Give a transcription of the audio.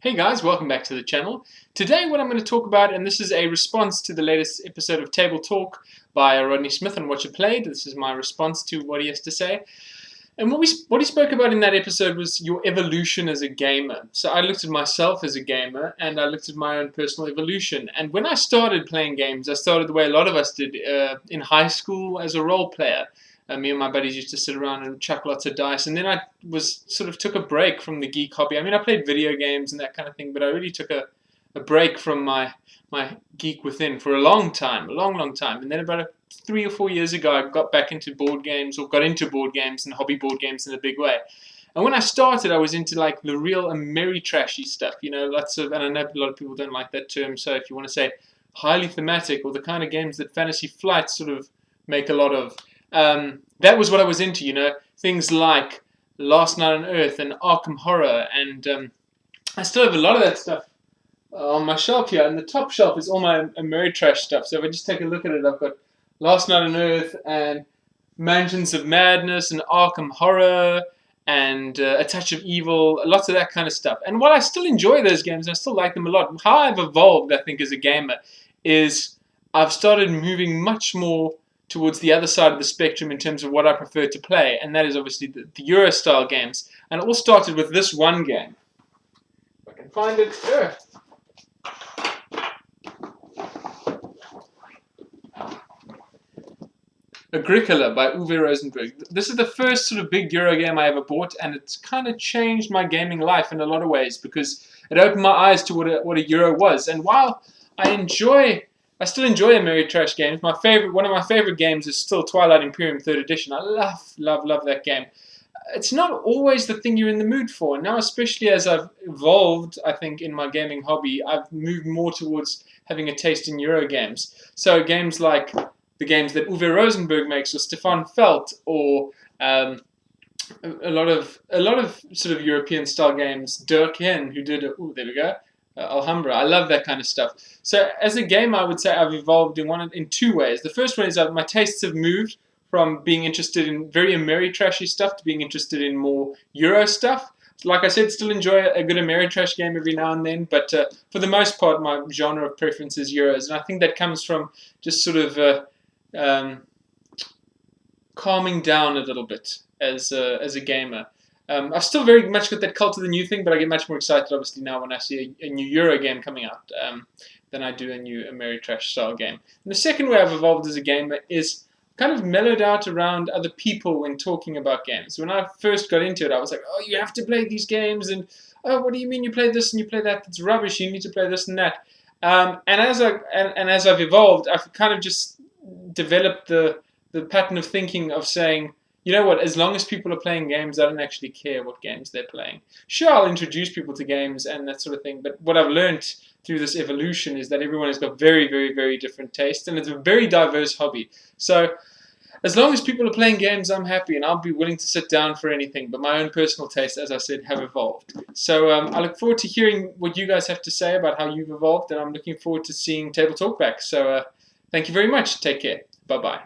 Hey guys, welcome back to the channel. Today what I'm going to talk about, and this is a response to the latest episode of Table Talk by Rodney Smith on What You Played. This is my response to what he has to say. And what he spoke about in that episode was your evolution as a gamer. So I looked at myself as a gamer, and I looked at my own personal evolution. And when I started playing games, I started the way a lot of us did in high school as a role player. Me and my buddies used to sit around and chuck lots of dice, and then I took a break from the geek hobby. I mean, I played video games and that kind of thing, but I really took a break from my geek within for a long time, a long time. And then about 3 or 4 years ago, I got back into board games, or got into board games and hobby board games in a big way. And when I started, I was into like the real Ameritrashy stuff, you know, lots of, and I know a lot of people don't like that term, so if you want to say highly thematic, or the kind of games that Fantasy Flight sort of make a lot of, that was what I was into, you know, things like Last Night on Earth and Arkham Horror, and I still have a lot of that stuff on my shelf here, and the top shelf is all my Ameritrash stuff. So if I just take a look at it, I've got Last Night on Earth and Mansions of Madness and Arkham Horror and A Touch of Evil, lots of that kind of stuff. And while I still enjoy those games, I still like them a lot, how I've evolved, I think, as a gamer is I've started moving much more towards the other side of the spectrum in terms of what I prefer to play, and that is obviously the Euro style games. And it all started with this one game. If I can find it. Agricola by Uwe Rosenberg. This is the first sort of big Euro game I ever bought, and it's kind of changed my gaming life in a lot of ways because it opened my eyes to what a Euro was. And while I still enjoy Ameritrash games. One of my favorite games is still Twilight Imperium 3rd Edition. I love that game. It's not always the thing you're in the mood for. Now, especially as I've evolved, I think, in my gaming hobby, I've moved more towards having a taste in Euro games. So games like the games that Uwe Rosenberg makes, or Stefan Feld, or a lot of sort of European style games. Dirk Hen, who did there we go. Alhambra. I love that kind of stuff. So as a gamer, I would say I've evolved in two ways. The first one is my tastes have moved from being interested in very Ameritrashy stuff to being interested in more Euro stuff. Like I said, still enjoy a good Ameritrash game every now and then, but for the most part, my genre of preference is Euros, and I think that comes from just sort of calming down a little bit as a gamer. I've still very much got that cult of the new thing, but I get much more excited, obviously, now when I see a new Euro game coming out than I do a new Ameritrash style game. And the second way I've evolved as a gamer is kind of mellowed out around other people when talking about games. When I first got into it, I was like, oh, you have to play these games, and oh, what do you mean you play this and you play that? That's rubbish. You need to play this and that. And as I've evolved, I've kind of just developed the pattern of thinking of saying, you know what, as long as people are playing games, I don't actually care what games they're playing. Sure, I'll introduce people to games and that sort of thing, but what I've learned through this evolution is that everyone has got very, very, very different tastes, and it's a very diverse hobby. So as long as people are playing games, I'm happy, and I'll be willing to sit down for anything, but my own personal tastes, as I said, have evolved. So I look forward to hearing what you guys have to say about how you've evolved, and I'm looking forward to seeing Table Talk back. So thank you very much. Take care. Bye-bye.